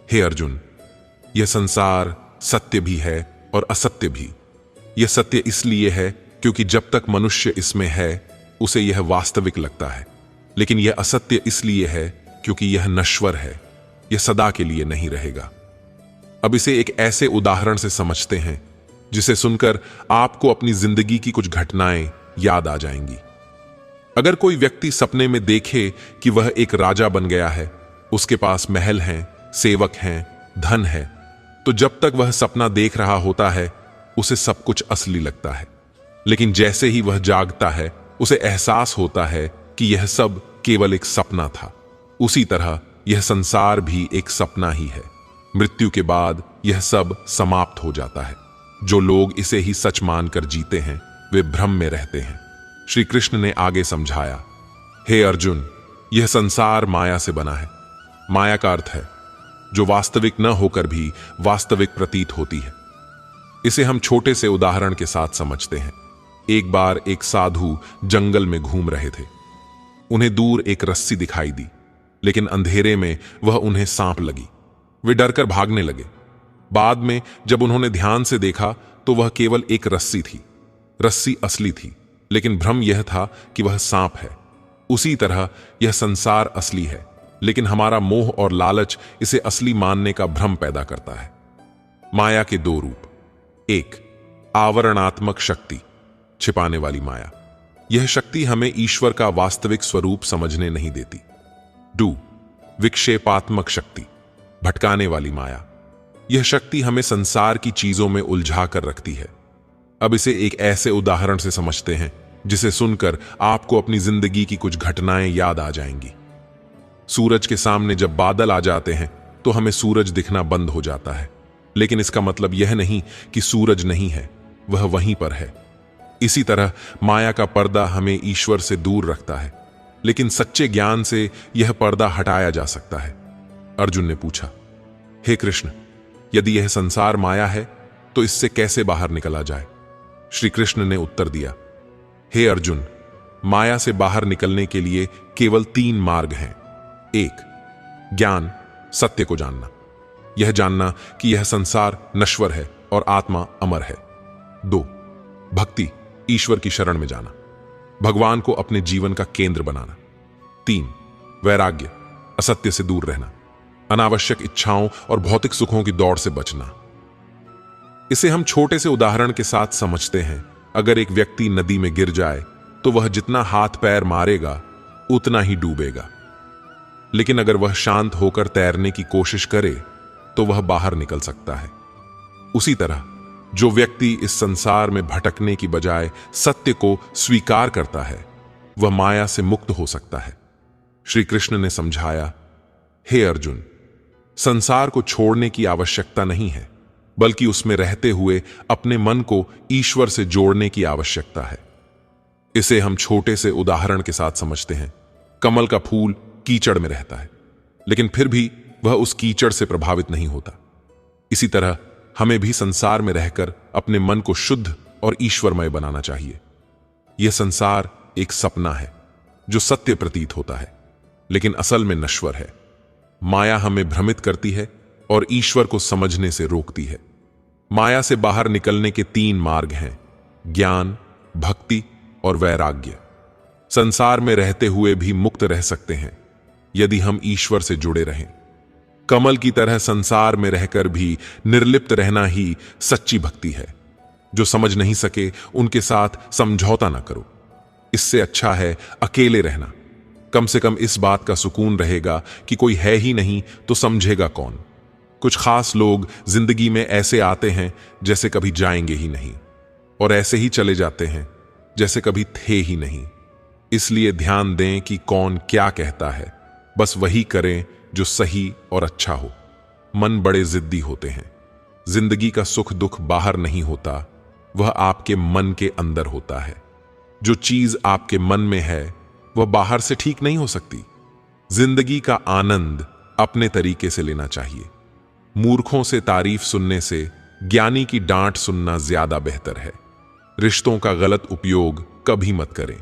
हे अर्जुन, यह संसार सत्य भी है और असत्य भी। यह सत्य इसलिए है क्योंकि जब तक मनुष्य इसमें है उसे यह वास्तविक लगता है, लेकिन यह असत्य इसलिए है क्योंकि यह नश्वर है, यह सदा के लिए नहीं रहेगा। अब इसे एक ऐसे उदाहरण से समझते हैं जिसे सुनकर आपको अपनी जिंदगी की कुछ घटनाएं याद आ जाएंगी। अगर कोई व्यक्ति सपने में देखे कि वह एक राजा बन गया है, उसके पास महल हैं, सेवक हैं, धन है, तो जब तक वह सपना देख रहा होता है उसे सब कुछ असली लगता है। लेकिन जैसे ही वह जागता है उसे एहसास होता है कि यह सब केवल एक सपना था। उसी तरह यह संसार भी एक सपना ही है। मृत्यु के बाद यह सब समाप्त हो जाता है। जो लोग इसे ही सच मानकर जीते हैं वे भ्रम में रहते हैं। श्री कृष्ण ने आगे समझाया, हे अर्जुन, यह संसार माया से बना है। माया का अर्थ है जो वास्तविक न होकर भी वास्तविक प्रतीत होती है। इसे हम छोटे से उदाहरण के साथ समझते हैं। एक बार एक साधु जंगल में घूम रहे थे। उन्हें दूर एक रस्सी दिखाई दी, लेकिन अंधेरे में वह उन्हें सांप लगी। वे डरकर भागने लगे। बाद में जब उन्होंने ध्यान से देखा तो वह केवल एक रस्सी थी। रस्सी असली थी, लेकिन भ्रम यह था कि वह सांप है। उसी तरह यह संसार असली है, लेकिन हमारा मोह और लालच इसे असली मानने का भ्रम पैदा करता है। माया के 2 रूप: एक, आवरणात्मक शक्ति, छिपाने वाली माया। यह शक्ति हमें ईश्वर का वास्तविक स्वरूप समझने नहीं देती। 2, विक्षेपात्मक शक्ति, भटकाने वाली माया। यह शक्ति हमें संसार की चीजों में उलझा कर रखती है। अब इसे एक ऐसे उदाहरण से समझते हैं जिसे सुनकर आपको अपनी जिंदगी की कुछ घटनाएं याद आ जाएंगी। सूरज के सामने जब बादल आ जाते हैं तो हमें सूरज दिखना बंद हो जाता है, लेकिन इसका मतलब यह नहीं कि सूरज नहीं है, वह वहीं पर है। इसी तरह माया का पर्दा हमें ईश्वर से दूर रखता है, लेकिन सच्चे ज्ञान से यह पर्दा हटाया जा सकता है। अर्जुन ने पूछा, हे कृष्ण, यदि यह संसार माया है तो इससे कैसे बाहर निकला जाए? श्री कृष्ण ने उत्तर दिया, हे अर्जुन, माया से बाहर निकलने के लिए केवल 3 मार्ग हैं। 1, ज्ञान, सत्य को जानना। यह जानना कि यह संसार नश्वर है और आत्मा अमर है। 2, भक्ति, ईश्वर की शरण में जाना, भगवान को अपने जीवन का केंद्र बनाना। 3, वैराग्य, असत्य से दूर रहना, अनावश्यक इच्छाओं और भौतिक सुखों की दौड़ से बचना। इसे हम छोटे से उदाहरण के साथ समझते हैं। अगर एक व्यक्ति नदी में गिर जाए तो वह जितना हाथ पैर मारेगा उतना ही डूबेगा, लेकिन अगर वह शांत होकर तैरने की कोशिश करे तो वह बाहर निकल सकता है। उसी तरह जो व्यक्ति इस संसार में भटकने की बजाय सत्य को स्वीकार करता है वह माया से मुक्त हो सकता है। श्री कृष्ण ने समझाया, हे अर्जुन, संसार को छोड़ने की आवश्यकता नहीं है, बल्कि उसमें रहते हुए अपने मन को ईश्वर से जोड़ने की आवश्यकता है। इसे हम छोटे से उदाहरण के साथ समझते हैं। कमल का फूल कीचड़ में रहता है, लेकिन फिर भी वह उस कीचड़ से प्रभावित नहीं होता। इसी तरह हमें भी संसार में रहकर अपने मन को शुद्ध और ईश्वरमय बनाना चाहिए। यह संसार एक सपना है जो सत्य प्रतीत होता है, लेकिन असल में नश्वर है। माया हमें भ्रमित करती है और ईश्वर को समझने से रोकती है। माया से बाहर निकलने के 3 मार्ग हैं: ज्ञान, भक्ति और वैराग्य। संसार में रहते हुए भी मुक्त रह सकते हैं यदि हम ईश्वर से जुड़े रहें। कमल की तरह संसार में रहकर भी निर्लिप्त रहना ही सच्ची भक्ति है। जो समझ नहीं सके उनके साथ समझौता ना करो। इससे अच्छा है अकेले रहना। कम से कम इस बात का सुकून रहेगा कि कोई है ही नहीं तो समझेगा कौन। कुछ खास लोग जिंदगी में ऐसे आते हैं जैसे कभी जाएंगे ही नहीं, और ऐसे ही चले जाते हैं जैसे कभी थे ही नहीं। इसलिए ध्यान दें कि कौन क्या कहता है, बस वही करें जो सही और अच्छा हो। मन बड़े जिद्दी होते हैं। जिंदगी का सुख दुख बाहर नहीं होता, वह आपके मन के अंदर होता है। जो चीज आपके मन में है वह बाहर से ठीक नहीं हो सकती। जिंदगी का आनंद अपने तरीके से लेना चाहिए। मूर्खों से तारीफ सुनने से ज्ञानी की डांट सुनना ज्यादा बेहतर है। रिश्तों का गलत उपयोग कभी मत करें,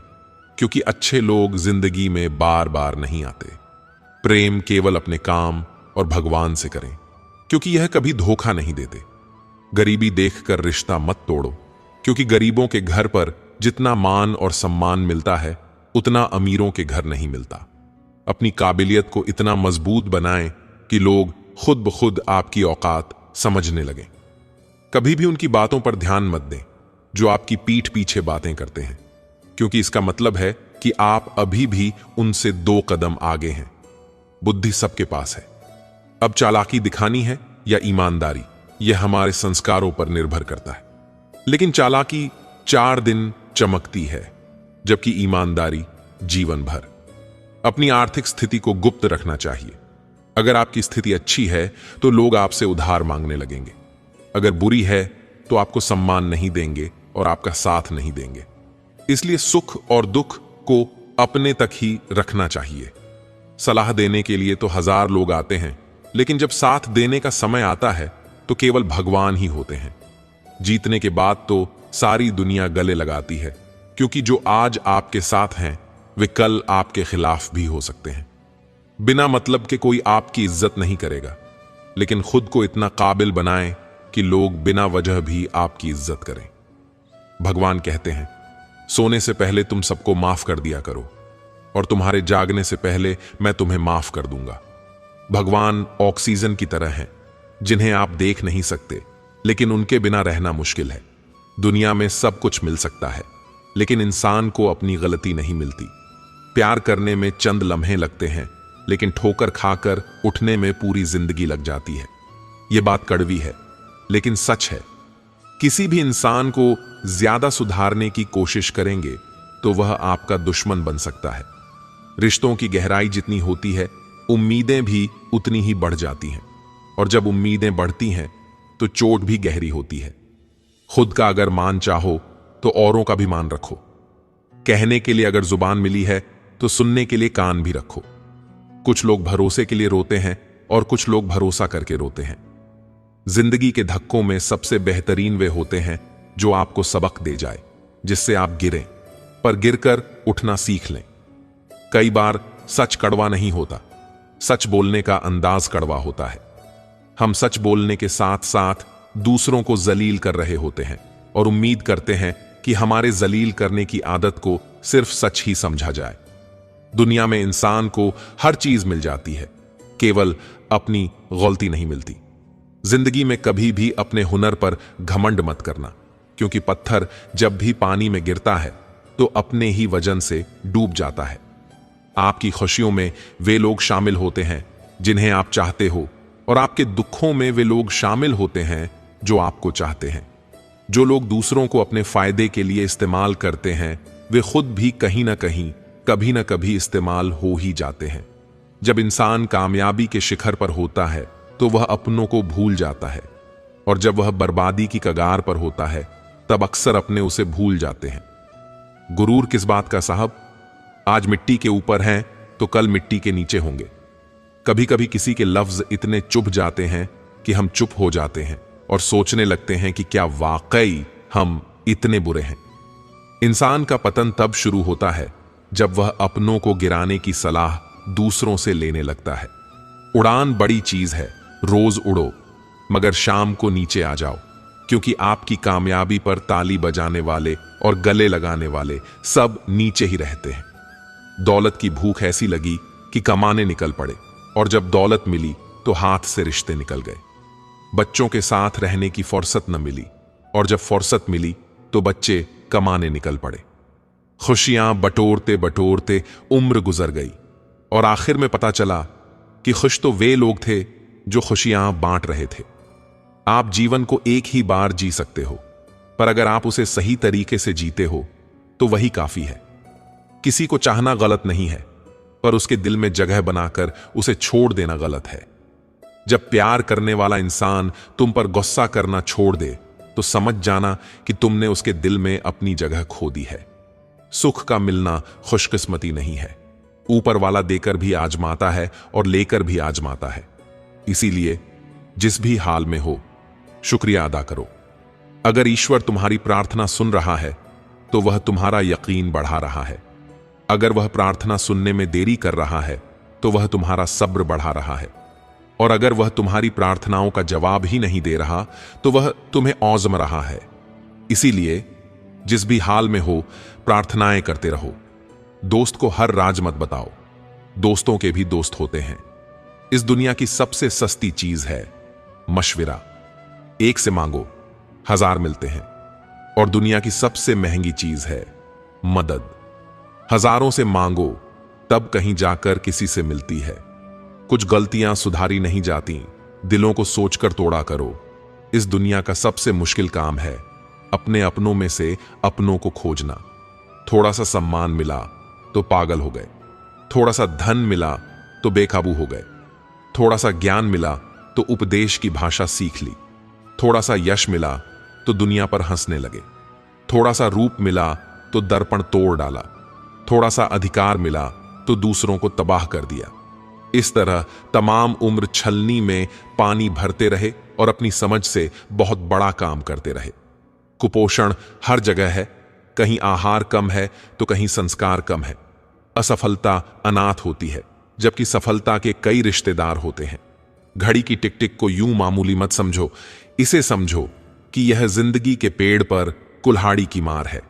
क्योंकि अच्छे लोग जिंदगी में बार बार नहीं आते। प्रेम केवल अपने काम और भगवान से करें, क्योंकि यह कभी धोखा नहीं देते। गरीबी देखकर रिश्ता मत तोड़ो, क्योंकि गरीबों के घर पर जितना मान और सम्मान मिलता है उतना अमीरों के घर नहीं मिलता। अपनी काबिलियत को इतना मजबूत बनाएं कि लोग खुद ब खुद आपकी औकात समझने लगें। कभी भी उनकी बातों पर ध्यान मत दें जो आपकी पीठ पीछे बातें करते हैं, क्योंकि इसका मतलब है कि आप अभी भी उनसे 2 कदम आगे हैं। बुद्धि सबके पास है। अब चालाकी दिखानी है या ईमानदारी, यह हमारे संस्कारों पर निर्भर करता है। लेकिन चालाकी 4 दिन चमकती है, जबकि ईमानदारी जीवन भर। अपनी आर्थिक स्थिति को गुप्त रखना चाहिए। अगर आपकी स्थिति अच्छी है तो लोग आपसे उधार मांगने लगेंगे। अगर बुरी है तो आपको सम्मान नहीं देंगे और आपका साथ नहीं देंगे। इसलिए सुख और दुख को अपने तक ही रखना चाहिए। सलाह देने के लिए तो 1000 लोग आते हैं, लेकिन जब साथ देने का समय आता है तो केवल भगवान ही होते हैं। जीतने के बाद तो सारी दुनिया गले लगाती है, क्योंकि जो आज आपके साथ हैं वे कल आपके खिलाफ भी हो सकते हैं। बिना मतलब के कोई आपकी इज्जत नहीं करेगा, लेकिन खुद को इतना काबिल बनाएं कि लोग बिना वजह भी आपकी इज्जत करें। भगवान कहते हैं, सोने से पहले तुम सबको माफ कर दिया करो, और तुम्हारे जागने से पहले मैं तुम्हें माफ कर दूंगा। भगवान ऑक्सीजन की तरह हैं, जिन्हें आप देख नहीं सकते, लेकिन उनके बिना रहना मुश्किल है। दुनिया में सब कुछ मिल सकता है, लेकिन इंसान को अपनी गलती नहीं मिलती। प्यार करने में चंद लम्हे लगते हैं, लेकिन ठोकर खाकर उठने में पूरी जिंदगी लग जाती है। यह बात कड़वी है, लेकिन सच है। किसी भी इंसान को ज्यादा सुधारने की कोशिश करेंगे तो वह आपका दुश्मन बन सकता है। रिश्तों की गहराई जितनी होती है, उम्मीदें भी उतनी ही बढ़ जाती हैं, और जब उम्मीदें बढ़ती हैं तो चोट भी गहरी होती है। खुद का अगर मान चाहो तो औरों का भी मान रखो। कहने के लिए अगर जुबान मिली है तो सुनने के लिए कान भी रखो। कुछ लोग भरोसे के लिए रोते हैं और कुछ लोग भरोसा करके रोते हैं। जिंदगी के धक्कों में सबसे बेहतरीन वे होते हैं जो आपको सबक दे जाए, जिससे आप गिरें पर गिरकर उठना सीख लें। कई बार सच कड़वा नहीं होता, सच बोलने का अंदाज कड़वा होता है। हम सच बोलने के साथ साथ दूसरों को जलील कर रहे होते हैं और उम्मीद करते हैं कि हमारे जलील करने की आदत को सिर्फ सच ही समझा जाए। दुनिया में इंसान को हर चीज मिल जाती है, केवल अपनी गलती नहीं मिलती। जिंदगी में कभी भी अपने हुनर पर घमंड मत करना, क्योंकि पत्थर जब भी पानी में गिरता है तो अपने ही वजन से डूब जाता है। आपकी खुशियों में वे लोग शामिल होते हैं जिन्हें आप चाहते हो, और आपके दुखों में वे लोग शामिल होते हैं जो आपको चाहते हैं। जो लोग दूसरों को अपने फायदे के लिए इस्तेमाल करते हैं, वे खुद भी कहीं ना कहीं कभी ना कभी इस्तेमाल हो ही जाते हैं। जब इंसान कामयाबी के शिखर पर होता है तो वह अपनों को भूल जाता है, और जब वह बर्बादी की कगार पर होता है तब अक्सर अपने उसे भूल जाते हैं। गुरूर किस बात का साहब? आज मिट्टी के ऊपर हैं तो कल मिट्टी के नीचे होंगे। कभी कभी किसी के लफ्ज इतने चुभ जाते हैं कि हम चुप हो जाते हैं और सोचने लगते हैं कि क्या वाकई हम इतने बुरे हैं। इंसान का पतन तब शुरू होता है जब वह अपनों को गिराने की सलाह दूसरों से लेने लगता है। उड़ान बड़ी चीज है, रोज उड़ो, मगर शाम को नीचे आ जाओ, क्योंकि आपकी कामयाबी पर ताली बजाने वाले और गले लगाने वाले सब नीचे ही रहते हैं। दौलत की भूख ऐसी लगी कि कमाने निकल पड़े, और जब दौलत मिली तो हाथ से रिश्ते निकल गए। बच्चों के साथ रहने की फुर्सत न मिली, और जब फुर्सत मिली तो बच्चे कमाने निकल पड़े। खुशियां बटोरते बटोरते उम्र गुजर गई, और आखिर में पता चला कि खुश तो वे लोग थे जो खुशियां बांट रहे थे। आप जीवन को एक ही बार जी सकते हो, पर अगर आप उसे सही तरीके से जीते हो तो वही काफी है। किसी को चाहना गलत नहीं है, पर उसके दिल में जगह बनाकर उसे छोड़ देना गलत है। जब प्यार करने वाला इंसान तुम पर गुस्सा करना छोड़ दे तो समझ जाना कि तुमने उसके दिल में अपनी जगह खो दी है। सुख का मिलना खुशकिस्मती नहीं है, ऊपर वाला देकर भी आजमाता है और लेकर भी आजमाता है। इसीलिए जिस भी हाल में हो, शुक्रिया अदा करो। अगर ईश्वर तुम्हारी प्रार्थना सुन रहा है तो वह तुम्हारा यकीन बढ़ा रहा है। अगर वह प्रार्थना सुनने में देरी कर रहा है तो वह तुम्हारा सब्र बढ़ा रहा है। और अगर वह तुम्हारी प्रार्थनाओं का जवाब ही नहीं दे रहा तो वह तुम्हें औज़म रहा है। इसीलिए जिस भी हाल में हो, प्रार्थनाएं करते रहो। दोस्त को हर राज मत बताओ, दोस्तों के भी दोस्त होते हैं। इस दुनिया की सबसे सस्ती चीज है मशविरा। एक से मांगो, 1000 मिलते हैं। और दुनिया की सबसे महंगी चीज है मदद। हजारों से मांगो, तब कहीं जाकर किसी से मिलती है। कुछ गलतियां सुधारी नहीं जाती, दिलों को सोचकर तोड़ा करो। इस दुनिया का सबसे मुश्किल काम है अपने अपनों में से अपनों को खोजना। थोड़ा सा सम्मान मिला तो पागल हो गए, थोड़ा सा धन मिला तो बेकाबू हो गए, थोड़ा सा ज्ञान मिला तो उपदेश की भाषा सीख ली, थोड़ा सा यश मिला तो दुनिया पर हंसने लगे, थोड़ा सा रूप मिला तो दर्पण तोड़ डाला, थोड़ा सा अधिकार मिला तो दूसरों को तबाह कर दिया। इस तरह तमाम उम्र छलनी में पानी भरते रहे और अपनी समझ से बहुत बड़ा काम करते रहे। कुपोषण हर जगह है, कहीं आहार कम है तो कहीं संस्कार कम है। असफलता अनाथ होती है, जबकि सफलता के कई रिश्तेदार होते हैं। घड़ी की टिक टिक को यूं मामूली मत समझो, इसे समझो कि यह जिंदगी के पेड़ पर कुल्हाड़ी की मार है।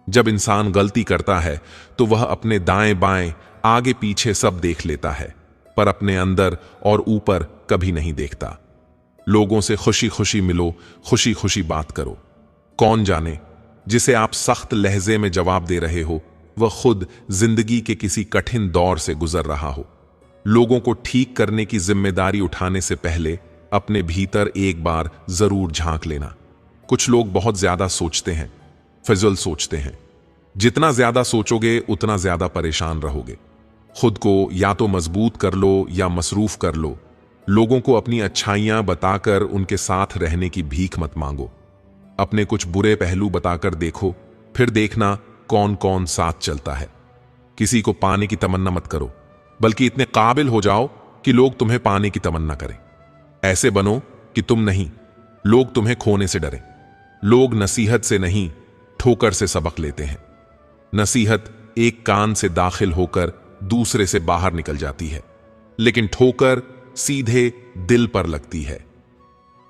जब इंसान गलती करता है तो वह अपने दाएं बाएं आगे पीछे सब देख लेता है, पर अपने अंदर और ऊपर कभी नहीं देखता। लोगों से खुशी खुशी मिलो, खुशी खुशी बात करो। कौन जाने जिसे आप सख्त लहजे में जवाब दे रहे हो वह खुद जिंदगी के किसी कठिन दौर से गुजर रहा हो। लोगों को ठीक करने की जिम्मेदारी उठाने से पहले अपने भीतर एक बार जरूर झांक लेना। कुछ लोग बहुत ज्यादा सोचते हैं, फिजूल सोचते हैं। जितना ज्यादा सोचोगे उतना ज्यादा परेशान रहोगे। खुद को या तो मजबूत कर लो या मसरूफ कर लो। लोगों को अपनी अच्छाइयां बताकर उनके साथ रहने की भीख मत मांगो। अपने कुछ बुरे पहलू बताकर देखो, फिर देखना कौन कौन साथ चलता है। किसी को पाने की तमन्ना मत करो, बल्कि इतने काबिल हो जाओ कि लोग तुम्हें पाने की तमन्ना करें। ऐसे बनो कि तुम नहीं, लोग तुम्हें खोने से डरें। लोग नसीहत से नहीं, ठोकर से सबक लेते हैं। नसीहत एक कान से दाखिल होकर दूसरे से बाहर निकल जाती है, लेकिन ठोकर सीधे दिल पर लगती है।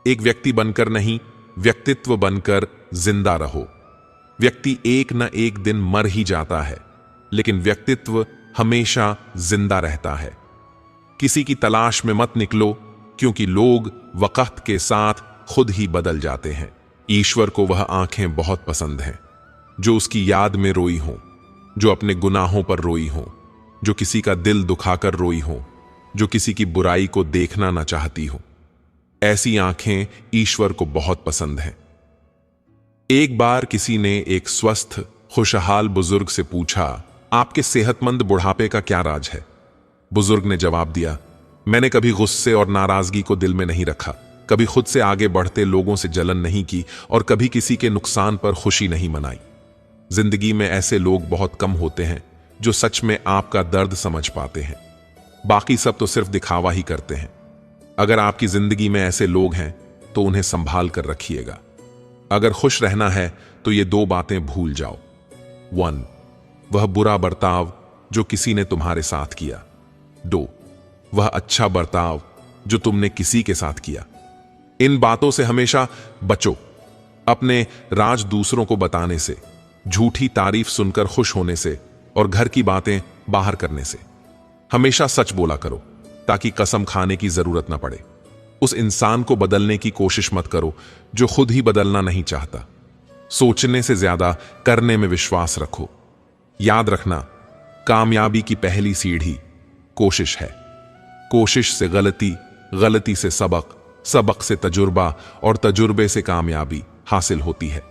एक व्यक्ति बनकर नहीं, व्यक्तित्व बनकर जिंदा रहो। व्यक्ति एक न एक दिन मर ही जाता है, लेकिन व्यक्तित्व हमेशा जिंदा रहता है। किसी की तलाश में मत निकलो, क्योंकि लोग वक्त के साथ खुद ही बदल जाते हैं। ईश्वर को वह आंखें बहुत पसंद हैं जो उसकी याद में रोई हों, जो अपने गुनाहों पर रोई हों, जो किसी का दिल दुखाकर रोई हों, जो किसी की बुराई को देखना ना चाहती हो। ऐसी आंखें ईश्वर को बहुत पसंद हैं। एक बार किसी ने एक स्वस्थ खुशहाल बुजुर्ग से पूछा, आपके सेहतमंद बुढ़ापे का क्या राज है? बुजुर्ग ने जवाब दिया, मैंने कभी गुस्से और नाराजगी को दिल में नहीं रखा, कभी खुद से आगे बढ़ते लोगों से जलन नहीं की और कभी किसी के नुकसान पर खुशी नहीं मनाई। जिंदगी में ऐसे लोग बहुत कम होते हैं जो सच में आपका दर्द समझ पाते हैं। बाकी सब तो सिर्फ दिखावा ही करते हैं। अगर आपकी जिंदगी में ऐसे लोग हैं तो उन्हें संभाल कर रखिएगा। अगर खुश रहना है तो ये 2 बातें भूल जाओ। 1, वह बुरा बर्ताव जो किसी ने तुम्हारे साथ किया। 2, वह अच्छा बर्ताव जो तुमने किसी के साथ किया। इन बातों से हमेशा बचो। अपने राज दूसरों को बताने से, झूठी तारीफ सुनकर खुश होने से और घर की बातें बाहर करने से। हमेशा सच बोला करो ताकि कसम खाने की जरूरत ना पड़े। उस इंसान को बदलने की कोशिश मत करो जो खुद ही बदलना नहीं चाहता। सोचने से ज्यादा करने में विश्वास रखो। याद रखना, कामयाबी की पहली सीढ़ी कोशिश है। कोशिश से गलती, गलती से सबक, सबक से तजुर्बा और तजुर्बे से कामयाबी हासिल होती है।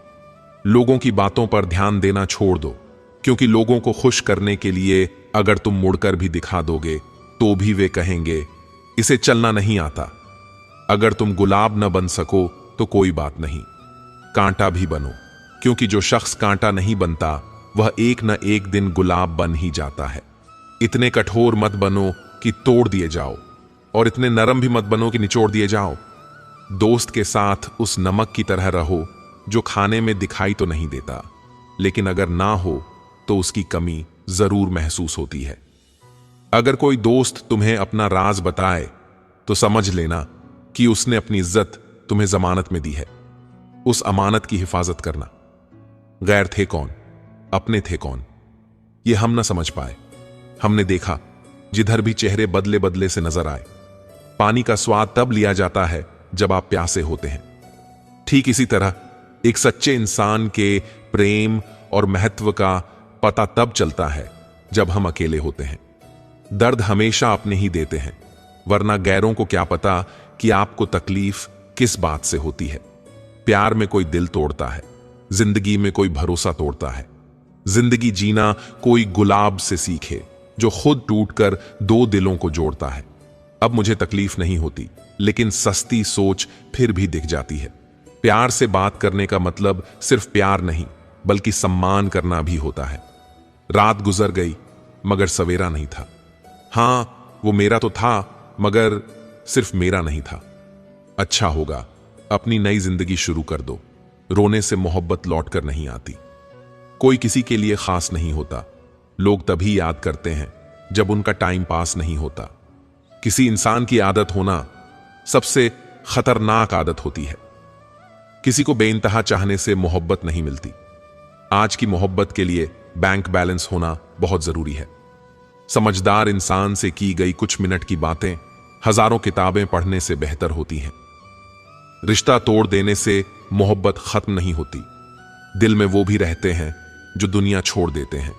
लोगों की बातों पर ध्यान देना छोड़ दो, क्योंकि लोगों को खुश करने के लिए अगर तुम मुड़कर भी दिखा दोगे तो भी वे कहेंगे इसे चलना नहीं आता। अगर तुम गुलाब न बन सको तो कोई बात नहीं, कांटा भी बनो, क्योंकि जो शख्स कांटा नहीं बनता वह एक न एक दिन गुलाब बन ही जाता है। इतने कठोर मत बनो कि तोड़ दिए जाओ, और इतने नरम भी मत बनो कि निचोड़ दिए जाओ। दोस्त के साथ उस नमक की तरह रहो जो खाने में दिखाई तो नहीं देता, लेकिन अगर ना हो तो उसकी कमी जरूर महसूस होती है। अगर कोई दोस्त तुम्हें अपना राज बताए तो समझ लेना कि उसने अपनी इज्जत तुम्हें जमानत में दी है। उस अमानत की हिफाजत करना। गैर थे कौन, अपने थे कौन, ये हम न समझ पाए। हमने देखा जिधर भी चेहरे बदले बदले से नजर आए। पानी का स्वाद तब लिया जाता है जब आप प्यासे होते हैं। ठीक इसी तरह एक सच्चे इंसान के प्रेम और महत्व का पता तब चलता है जब हम अकेले होते हैं। दर्द हमेशा अपने ही देते हैं, वरना गैरों को क्या पता कि आपको तकलीफ किस बात से होती है। प्यार में कोई दिल तोड़ता है, जिंदगी में कोई भरोसा तोड़ता है। जिंदगी जीना कोई गुलाब से सीखे जो खुद टूटकर दो दिलों को जोड़ता है। अब मुझे तकलीफ नहीं होती, लेकिन सस्ती सोच फिर भी दिख जाती है। प्यार से बात करने का मतलब सिर्फ प्यार नहीं, बल्कि सम्मान करना भी होता है। रात गुजर गई मगर सवेरा नहीं था। हां, वो मेरा तो था मगर सिर्फ मेरा नहीं था। अच्छा होगा, अपनी नई जिंदगी शुरू कर दो। रोने से मोहब्बत लौटकर नहीं आती। कोई किसी के लिए खास नहीं होता। लोग तभी याद करते हैं जब उनका टाइम पास नहीं होता। किसी इंसान की आदत होना सबसे खतरनाक आदत होती है। किसी को बेइंतहा चाहने से मोहब्बत नहीं मिलती। आज की मोहब्बत के लिए बैंक बैलेंस होना बहुत जरूरी है। समझदार इंसान से की गई कुछ मिनट की बातें हजारों किताबें पढ़ने से बेहतर होती हैं। रिश्ता तोड़ देने से मोहब्बत खत्म नहीं होती। दिल में वो भी रहते हैं जो दुनिया छोड़ देते हैं।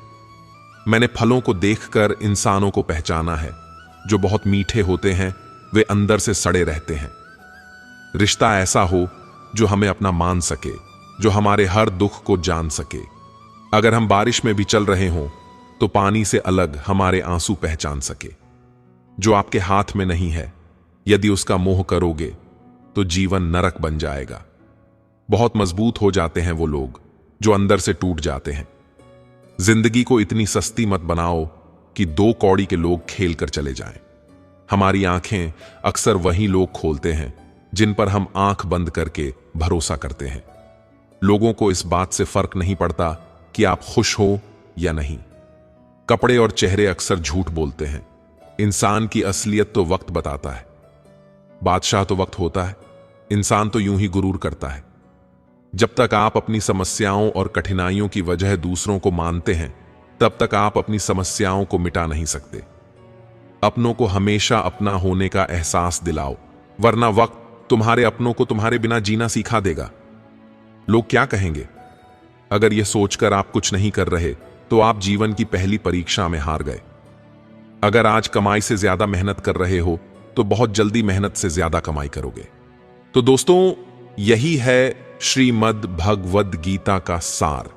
मैंने फलों को देखकर इंसानों को पहचाना है। जो बहुत मीठे होते हैं वे अंदर से सड़े रहते हैं। रिश्ता ऐसा हो जो हमें अपना मान सके, जो हमारे हर दुख को जान सके। अगर हम बारिश में भी चल रहे हों तो पानी से अलग हमारे आंसू पहचान सके। जो आपके हाथ में नहीं है, यदि उसका मोह करोगे तो जीवन नरक बन जाएगा। बहुत मजबूत हो जाते हैं वो लोग जो अंदर से टूट जाते हैं। जिंदगी को इतनी सस्ती मत बनाओ कि दो कौड़ी के लोग खेल कर चले जाएं। हमारी आंखें अक्सर वही लोग खोलते हैं जिन पर हम आंख बंद करके भरोसा करते हैं। लोगों को इस बात से फर्क नहीं पड़ता कि आप खुश हो या नहीं। कपड़े और चेहरे अक्सर झूठ बोलते हैं। इंसान की असलियत तो वक्त बताता है। बादशाह तो वक्त होता है, इंसान तो यूं ही गुरूर करता है। जब तक आप अपनी समस्याओं और कठिनाइयों की वजह दूसरों को मानते हैं, तब तक आप अपनी समस्याओं को मिटा नहीं सकते। अपनों को हमेशा अपना होने का एहसास दिलाओ, वरना वक्त तुम्हारे अपनों को तुम्हारे बिना जीना सिखा देगा। लोग क्या कहेंगे? अगर यह सोचकर आप कुछ नहीं कर रहे तो आप जीवन की पहली परीक्षा में हार गए। अगर आज कमाई से ज्यादा मेहनत कर रहे हो तो बहुत जल्दी मेहनत से ज्यादा कमाई करोगे। तो दोस्तों, यही है श्रीमद् भगवद गीता का सार।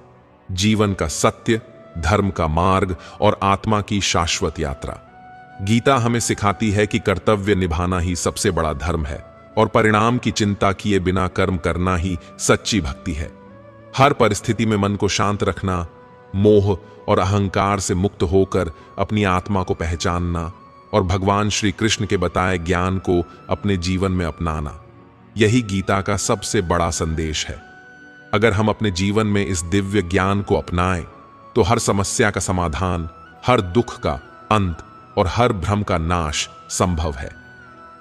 जीवन का सत्य, धर्म का मार्ग और आत्मा की शाश्वत यात्रा। गीता हमें सिखाती है कि कर्तव्य निभाना ही सबसे बड़ा धर्म है और परिणाम की चिंता किए बिना कर्म करना ही सच्ची भक्ति है। हर परिस्थिति में मन को शांत रखना, मोह और अहंकार से मुक्त होकर अपनी आत्मा को पहचानना और भगवान श्री कृष्ण के बताए ज्ञान को अपने जीवन में अपनाना, यही गीता का सबसे बड़ा संदेश है। अगर हम अपने जीवन में इस दिव्य ज्ञान को अपनाएं तो हर समस्या का समाधान, हर दुख का अंत और हर भ्रम का नाश संभव है।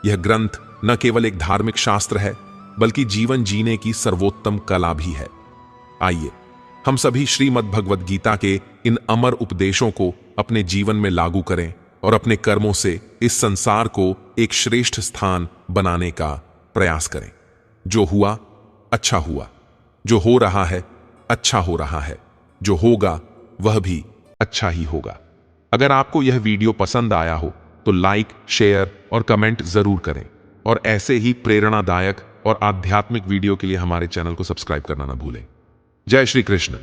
यह ग्रंथ न केवल एक धार्मिक शास्त्र है, बल्कि जीवन जीने की सर्वोत्तम कला भी है। आइए हम सभी श्रीमद् भगवद गीता के इन अमर उपदेशों को अपने जीवन में लागू करें और अपने कर्मों से इस संसार को एक श्रेष्ठ स्थान बनाने का प्रयास करें। जो हुआ अच्छा हुआ, जो हो रहा है अच्छा हो रहा है, जो होगा वह भी अच्छा ही होगा। अगर आपको यह वीडियो पसंद आया हो तो लाइक, शेयर और कमेंट जरूर करें और ऐसे ही प्रेरणादायक और आध्यात्मिक वीडियो के लिए हमारे चैनल को सब्सक्राइब करना ना भूलें। जय श्री कृष्ण।